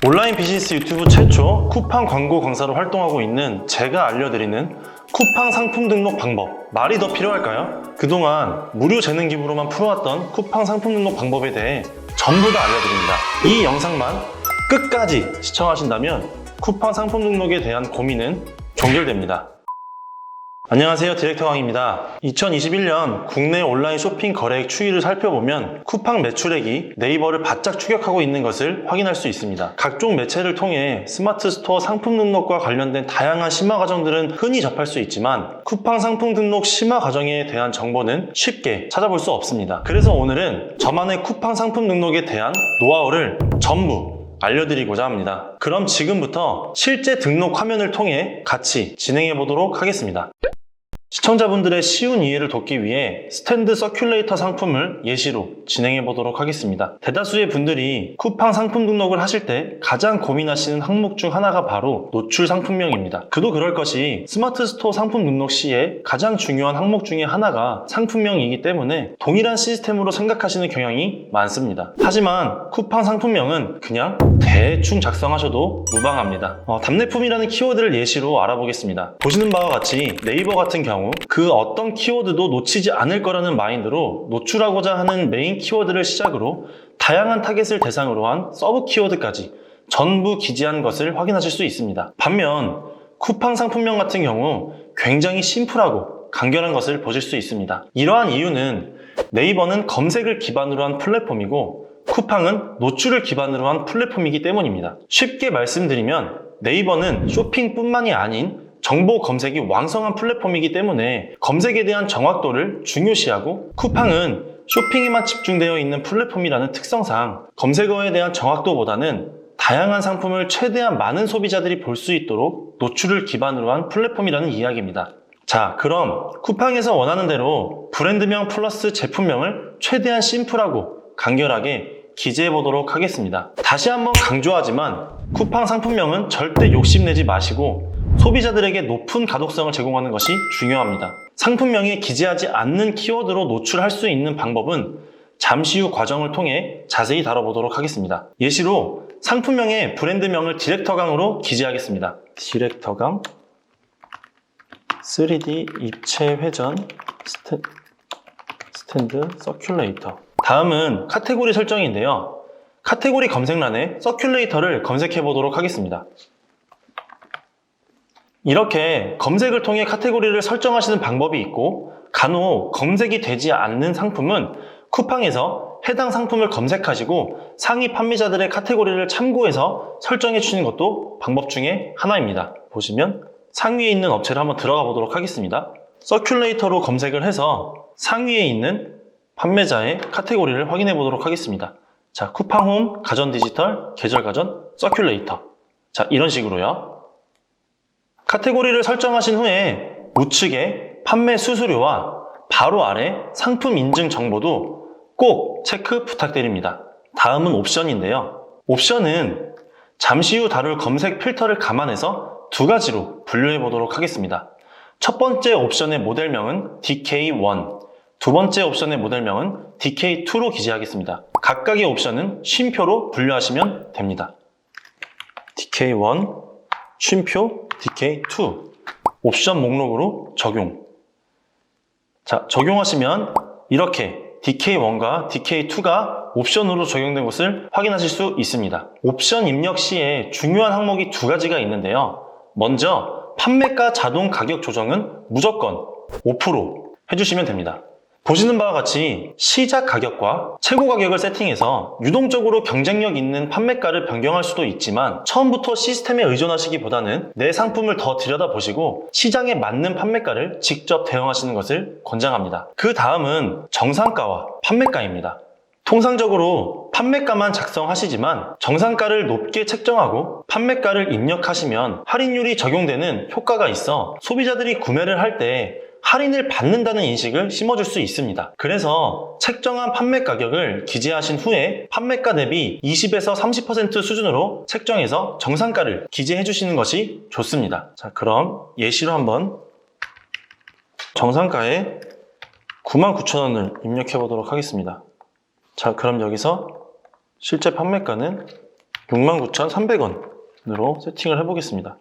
온라인 비즈니스 유튜브 최초 쿠팡 광고 강사로 활동하고 있는 제가 알려드리는 쿠팡 상품 등록 방법, 말이 더 필요할까요? 그동안 무료 재능 기부로만 풀어왔던 쿠팡 상품 등록 방법에 대해 전부 다 알려드립니다. 이 영상만 끝까지 시청하신다면 쿠팡 상품 등록에 대한 고민은 종결됩니다. 안녕하세요, 디렉터 강입니다. 2021년 국내 온라인 쇼핑 거래액 추이를 살펴보면 쿠팡 매출액이 네이버를 바짝 추격하고 있는 것을 확인할 수 있습니다. 각종 매체를 통해 스마트 스토어 상품 등록과 관련된 다양한 심화 과정들은 흔히 접할 수 있지만 쿠팡 상품 등록 심화 과정에 대한 정보는 쉽게 찾아볼 수 없습니다. 그래서 오늘은 저만의 쿠팡 상품 등록에 대한 노하우를 전부 알려드리고자 합니다. 그럼 지금부터 실제 등록 화면을 통해 같이 진행해 보도록 하겠습니다. 시청자분들의 쉬운 이해를 돕기 위해 스탠드 서큘레이터 상품을 예시로 진행해 보도록 하겠습니다. 대다수의 분들이 쿠팡 상품 등록을 하실 때 가장 고민하시는 항목 중 하나가 바로 노출 상품명입니다. 그도 그럴 것이 스마트 스토어 상품 등록 시에 가장 중요한 항목 중에 하나가 상품명이기 때문에 동일한 시스템으로 생각하시는 경향이 많습니다. 하지만 쿠팡 상품명은 그냥 대충 작성하셔도 무방합니다. 답례품이라는 키워드를 예시로 알아보겠습니다. 보시는 바와 같이 네이버 같은 경우 그 어떤 키워드도 놓치지 않을 거라는 마인드로 노출하고자 하는 메인 키워드를 시작으로 다양한 타겟을 대상으로 한 서브 키워드까지 전부 기재한 것을 확인하실 수 있습니다. 반면 쿠팡 상품명 같은 경우 굉장히 심플하고 간결한 것을 보실 수 있습니다. 이러한 이유는 네이버는 검색을 기반으로 한 플랫폼이고 쿠팡은 노출을 기반으로 한 플랫폼이기 때문입니다. 쉽게 말씀드리면 네이버는 쇼핑뿐만이 아닌 정보 검색이 왕성한 플랫폼이기 때문에 검색에 대한 정확도를 중요시하고 쿠팡은 쇼핑에만 집중되어 있는 플랫폼이라는 특성상 검색어에 대한 정확도보다는 다양한 상품을 최대한 많은 소비자들이 볼 수 있도록 노출을 기반으로 한 플랫폼이라는 이야기입니다. 자, 그럼 쿠팡에서 원하는 대로 브랜드명 플러스 제품명을 최대한 심플하고 간결하게 기재해 보도록 하겠습니다. 다시 한번 강조하지만 쿠팡 상품명은 절대 욕심내지 마시고 소비자들에게 높은 가독성을 제공하는 것이 중요합니다. 상품명에 기재하지 않는 키워드로 노출할 수 있는 방법은 잠시 후 과정을 통해 자세히 다뤄보도록 하겠습니다. 예시로 상품명의 브랜드명을 디렉터강으로 기재하겠습니다. 디렉터강 3D 입체 회전 스탠드 서큘레이터. 다음은 카테고리 설정인데요. 카테고리 검색란에 서큘레이터를 검색해 보도록 하겠습니다. 이렇게 검색을 통해 카테고리를 설정하시는 방법이 있고 간혹 검색이 되지 않는 상품은 쿠팡에서 해당 상품을 검색하시고 상위 판매자들의 카테고리를 참고해서 설정해 주시는 것도 방법 중에 하나입니다. 보시면 상위에 있는 업체를 한번 들어가 보도록 하겠습니다. 서큘레이터로 검색을 해서 상위에 있는 판매자의 카테고리를 확인해 보도록 하겠습니다. 자, 쿠팡홈, 가전디지털, 계절가전, 서큘레이터. 자, 이런 식으로요. 카테고리를 설정하신 후에 우측에 판매 수수료와 바로 아래 상품 인증 정보도 꼭 체크 부탁드립니다. 다음은 옵션인데요. 옵션은 잠시 후 다룰 검색 필터를 감안해서 두 가지로 분류해 보도록 하겠습니다. 첫 번째 옵션의 모델명은 DK1, 두 번째 옵션의 모델명은 DK2로 기재하겠습니다. 각각의 옵션은 쉼표로 분류하시면 됩니다. DK1, 쉼표, DK2 옵션 목록으로 적용. 자, 적용하시면 이렇게 DK1과 DK2가 옵션으로 적용된 것을 확인하실 수 있습니다. 옵션 입력 시에 중요한 항목이 두 가지가 있는데요. 먼저 판매가 자동 가격 조정은 무조건 5% 해주시면 됩니다. 보시는 바와 같이 시작 가격과 최고 가격을 세팅해서 유동적으로 경쟁력 있는 판매가를 변경할 수도 있지만 처음부터 시스템에 의존하시기보다는 내 상품을 더 들여다보시고 시장에 맞는 판매가를 직접 대응하시는 것을 권장합니다. 그 다음은 정상가와 판매가입니다. 통상적으로 판매가만 작성하시지만 정상가를 높게 책정하고 판매가를 입력하시면 할인율이 적용되는 효과가 있어 소비자들이 구매를 할 때 할인을 받는다는 인식을 심어줄 수 있습니다. 그래서 책정한 판매 가격을 기재하신 후에 판매가 대비 20에서 30% 수준으로 책정해서 정상가를 기재해 주시는 것이 좋습니다. 자, 그럼 예시로 한번 정상가에 99,000원을 입력해 보도록 하겠습니다. 자, 그럼 여기서 실제 판매가는 69,300원으로 세팅을 해보겠습니다.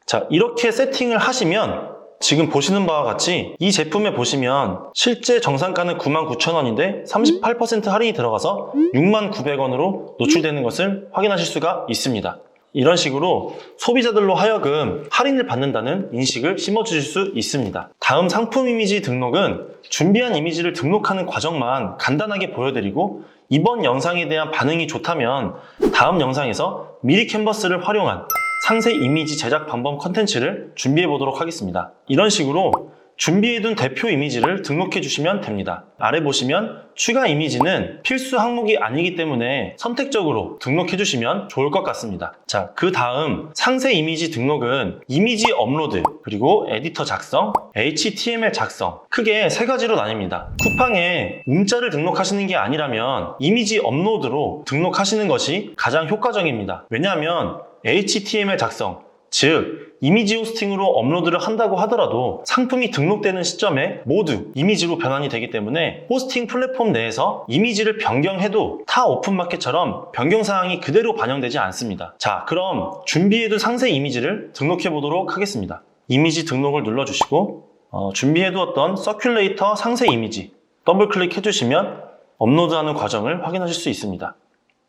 자, 이렇게 세팅을 하시면 지금 보시는 바와 같이 이 제품에 보시면 실제 정상가는 99,000원인데 38% 할인이 들어가서 69,900원으로 노출되는 것을 확인하실 수가 있습니다. 이런 식으로 소비자들로 하여금 할인을 받는다는 인식을 심어주실 수 있습니다. 다음 상품 이미지 등록은 준비한 이미지를 등록하는 과정만 간단하게 보여드리고 이번 영상에 대한 반응이 좋다면 다음 영상에서 미리 캔버스를 활용한 상세 이미지 제작 방법 컨텐츠를 준비해 보도록 하겠습니다. 이런 식으로 준비해둔 대표 이미지를 등록해 주시면 됩니다. 아래 보시면 추가 이미지는 필수 항목이 아니기 때문에 선택적으로 등록해 주시면 좋을 것 같습니다. 자, 그 다음 상세 이미지 등록은 이미지 업로드, 그리고 에디터 작성, HTML 작성, 크게 세 가지로 나뉩니다. 쿠팡에 문자를 등록하시는 게 아니라면 이미지 업로드로 등록하시는 것이 가장 효과적입니다. 왜냐하면 HTML 작성, 즉 이미지 호스팅으로 업로드를 한다고 하더라도 상품이 등록되는 시점에 모두 이미지로 변환이 되기 때문에 호스팅 플랫폼 내에서 이미지를 변경해도 타 오픈마켓처럼 변경사항이 그대로 반영되지 않습니다. 자, 그럼 준비해둔 상세 이미지를 등록해 보도록 하겠습니다. 이미지 등록을 눌러주시고 준비해두었던 서큘레이터 상세 이미지 더블 클릭해 주시면 업로드하는 과정을 확인하실 수 있습니다.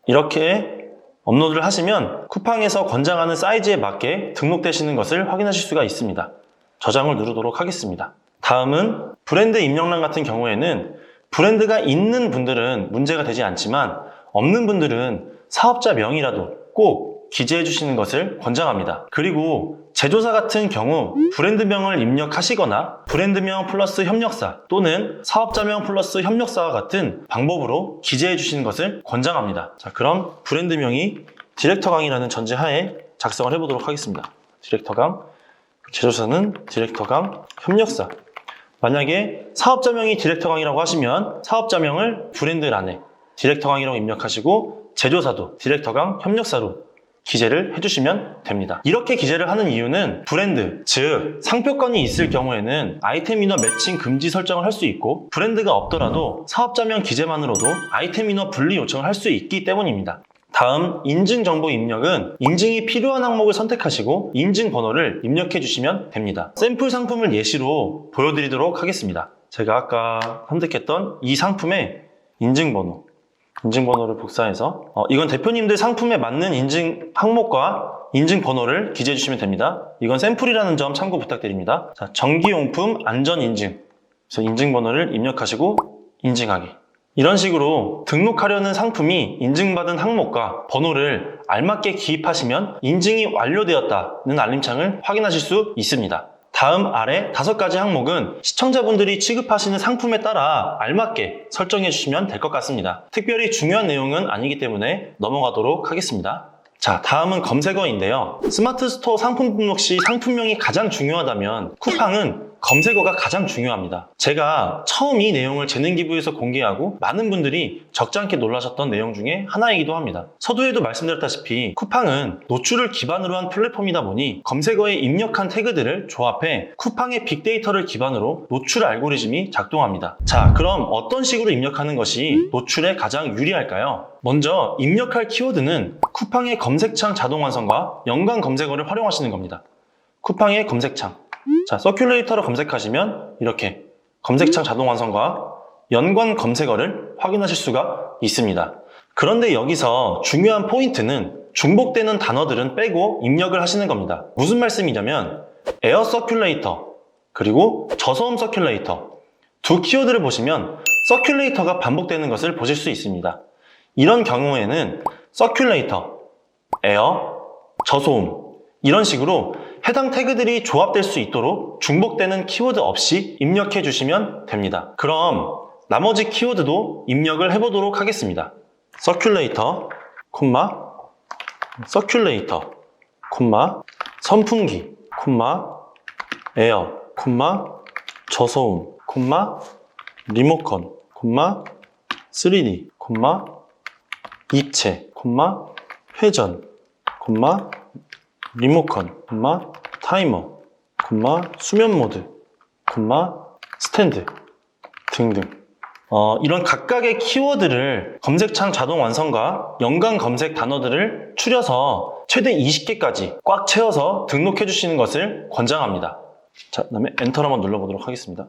이렇게 업로드를 하시면 쿠팡에서 권장하는 사이즈에 맞게 등록되시는 것을 확인하실 수가 있습니다. 저장을 누르도록 하겠습니다. 다음은 브랜드 입력란 같은 경우에는 브랜드가 있는 분들은 문제가 되지 않지만 없는 분들은 사업자 명이라도 꼭 기재해 주시는 것을 권장합니다. 그리고 제조사 같은 경우 브랜드명을 입력하시거나 브랜드명 플러스 협력사 또는 사업자명 플러스 협력사와 같은 방법으로 기재해 주시는 것을 권장합니다. 자, 그럼 브랜드명이 디렉터강이라는 전제하에 작성을 해보도록 하겠습니다. 디렉터강, 제조사는 디렉터강, 협력사. 만약에 사업자명이 디렉터강이라고 하시면 사업자명을 브랜드란에 디렉터강이라고 입력하시고 제조사도 디렉터강, 협력사로 기재를 해주시면 됩니다. 이렇게 기재를 하는 이유는 브랜드, 즉 상표권이 있을 경우에는 아이템 인허 매칭 금지 설정을 할 수 있고 브랜드가 없더라도 사업자명 기재만으로도 아이템 인허 분리 요청을 할 수 있기 때문입니다. 다음 인증정보 입력은 인증이 필요한 항목을 선택하시고 인증번호를 입력해 주시면 됩니다. 샘플 상품을 예시로 보여드리도록 하겠습니다. 제가 아까 선택했던 이 상품의 인증번호를 복사해서 이건 대표님들 상품에 맞는 인증 항목과 인증 번호를 기재해 주시면 됩니다. 이건 샘플이라는 점 참고 부탁드립니다. 자, 전기용품 안전인증, 그래서 인증번호를 입력하시고 인증하기. 이런 식으로 등록하려는 상품이 인증받은 항목과 번호를 알맞게 기입하시면 인증이 완료되었다는 알림창을 확인하실 수 있습니다. 다음 아래 5가지 항목은 시청자분들이 취급하시는 상품에 따라 알맞게 설정해 주시면 될 것 같습니다. 특별히 중요한 내용은 아니기 때문에 넘어가도록 하겠습니다. 자, 다음은 검색어인데요. 스마트 스토어 상품 등록 시 상품명이 가장 중요하다면 쿠팡은 검색어가 가장 중요합니다. 제가 처음 이 내용을 재능기부에서 공개하고 많은 분들이 적지 않게 놀라셨던 내용 중에 하나이기도 합니다. 서두에도 말씀드렸다시피 쿠팡은 노출을 기반으로 한 플랫폼이다 보니 검색어에 입력한 태그들을 조합해 쿠팡의 빅데이터를 기반으로 노출 알고리즘이 작동합니다. 자, 그럼 어떤 식으로 입력하는 것이 노출에 가장 유리할까요? 먼저 입력할 키워드는 쿠팡의 검색창 자동 완성과 연관 검색어를 활용하시는 겁니다. 쿠팡의 검색창. 자, 서큘레이터로 검색하시면 이렇게 검색창 자동 완성과 연관 검색어를 확인하실 수가 있습니다. 그런데 여기서 중요한 포인트는 중복되는 단어들은 빼고 입력을 하시는 겁니다. 무슨 말씀이냐면 에어 서큘레이터 그리고 저소음 서큘레이터 두 키워드를 보시면 서큘레이터가 반복되는 것을 보실 수 있습니다. 이런 경우에는 서큘레이터, 에어, 저소음 이런 식으로 해당 태그들이 조합될 수 있도록 중복되는 키워드 없이 입력해 주시면 됩니다. 그럼 나머지 키워드도 입력을 해보도록 하겠습니다. 서큘레이터, 서큘레이터, 선풍기, 에어, 저소음, 리모컨, 3D, 입체, 회전, 리모컨, 타이머, 수면 모드, 스탠드 등등. 이런 각각의 키워드를 검색창 자동 완성과 연관 검색 단어들을 추려서 최대 20개까지 꽉 채워서 등록해 주시는 것을 권장합니다. 자, 그다음에 엔터를 한번 눌러보도록 하겠습니다.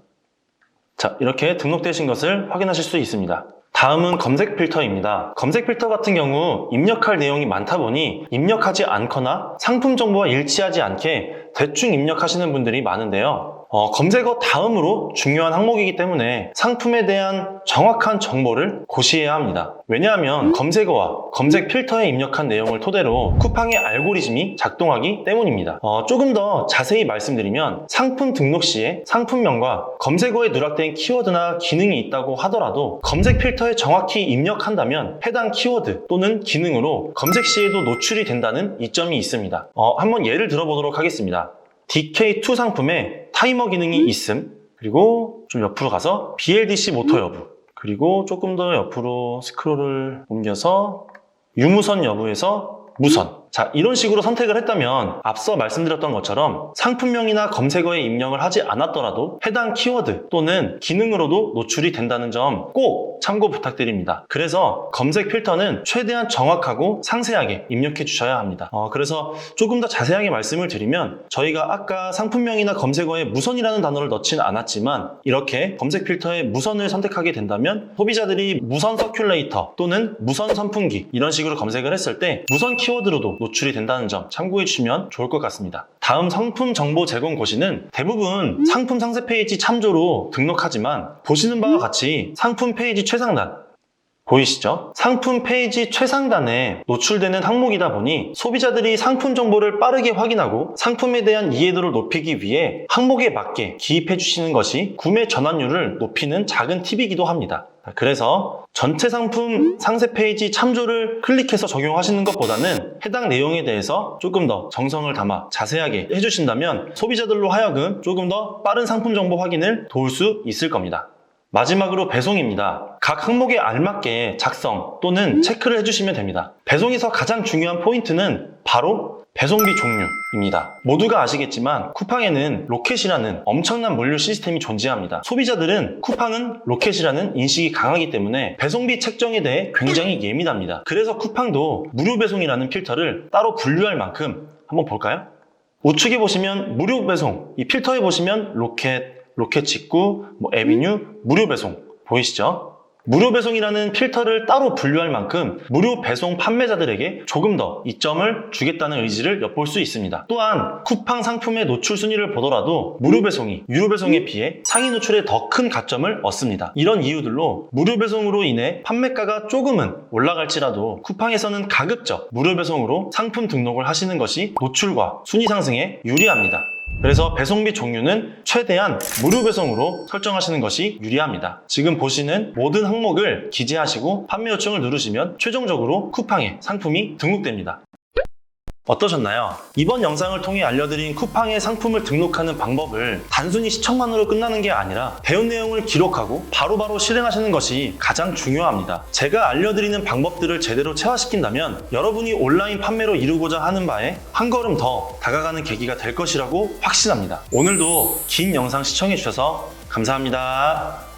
자, 이렇게 등록되신 것을 확인하실 수 있습니다. 다음은 검색 필터입니다. 검색 필터 같은 경우 입력할 내용이 많다 보니 입력하지 않거나 상품 정보와 일치하지 않게 대충 입력하시는 분들이 많은데요. 검색어 다음으로 중요한 항목이기 때문에 상품에 대한 정확한 정보를 고시해야 합니다. 왜냐하면 검색어와 검색 필터에 입력한 내용을 토대로 쿠팡의 알고리즘이 작동하기 때문입니다. 조금 더 자세히 말씀드리면 상품 등록 시에 상품명과 검색어에 누락된 키워드나 기능이 있다고 하더라도 검색 필터에 정확히 입력한다면 해당 키워드 또는 기능으로 검색 시에도 노출이 된다는 이점이 있습니다. 한번 예를 들어보도록 하겠습니다. DK2 상품에 타이머 기능이 있음, 그리고 좀 옆으로 가서 BLDC 모터 여부, 그리고 조금 더 옆으로 스크롤을 옮겨서 유무선 여부에서 무선. 자, 이런 식으로 선택을 했다면 앞서 말씀드렸던 것처럼 상품명이나 검색어에 입력을 하지 않았더라도 해당 키워드 또는 기능으로도 노출이 된다는 점 꼭 참고 부탁드립니다. 그래서 검색 필터는 최대한 정확하고 상세하게 입력해 주셔야 합니다. 그래서 조금 더 자세하게 말씀을 드리면 저희가 아까 상품명이나 검색어에 무선이라는 단어를 넣지는 않았지만 이렇게 검색 필터에 무선을 선택하게 된다면 소비자들이 무선 서큘레이터 또는 무선 선풍기 이런 식으로 검색을 했을 때 무선 키워드로도 노출이 된다는 점 참고해 주시면 좋을 것 같습니다. 다음 상품 정보 제공 고시는 대부분 상품 상세 페이지 참조로 등록하지만 보시는 바와 같이 상품 페이지 최상단 보이시죠? 상품 페이지 최상단에 노출되는 항목이다 보니 소비자들이 상품 정보를 빠르게 확인하고 상품에 대한 이해도를 높이기 위해 항목에 맞게 기입해 주시는 것이 구매 전환율을 높이는 작은 팁이기도 합니다. 그래서 전체 상품 상세 페이지 참조를 클릭해서 적용하시는 것보다는 해당 내용에 대해서 조금 더 정성을 담아 자세하게 해주신다면 소비자들로 하여금 조금 더 빠른 상품 정보 확인을 도울 수 있을 겁니다. 마지막으로 배송입니다. 각 항목에 알맞게 작성 또는 체크를 해주시면 됩니다. 배송에서 가장 중요한 포인트는 바로 배송비 종류입니다. 모두가 아시겠지만 쿠팡에는 로켓이라는 엄청난 물류 시스템이 존재합니다. 소비자들은 쿠팡은 로켓이라는 인식이 강하기 때문에 배송비 책정에 대해 굉장히 예민합니다. 그래서 쿠팡도 무료 배송이라는 필터를 따로 분류할 만큼 한번 볼까요? 우측에 보시면 무료 배송, 이 필터에 보시면 로켓 직구, 에비뉴, 무료 배송 보이시죠? 무료 배송이라는 필터를 따로 분류할 만큼 무료 배송 판매자들에게 조금 더 이점을 주겠다는 의지를 엿볼 수 있습니다. 또한 쿠팡 상품의 노출 순위를 보더라도 무료 배송이 유료 배송에 비해 상위 노출에 더 큰 가점을 얻습니다. 이런 이유들로 무료 배송으로 인해 판매가가 조금은 올라갈지라도 쿠팡에서는 가급적 무료 배송으로 상품 등록을 하시는 것이 노출과 순위 상승에 유리합니다. 그래서 배송비 종류는 최대한 무료 배송으로 설정하시는 것이 유리합니다. 지금 보시는 모든 항목을 기재하시고 판매 요청을 누르시면 최종적으로 쿠팡에 상품이 등록됩니다. 어떠셨나요? 이번 영상을 통해 알려드린 쿠팡에 상품을 등록하는 방법을 단순히 시청만으로 끝나는 게 아니라 배운 내용을 기록하고 바로바로 실행하시는 것이 가장 중요합니다. 제가 알려드리는 방법들을 제대로 체화시킨다면 여러분이 온라인 판매로 이루고자 하는 바에 한 걸음 더 다가가는 계기가 될 것이라고 확신합니다. 오늘도 긴 영상 시청해주셔서 감사합니다.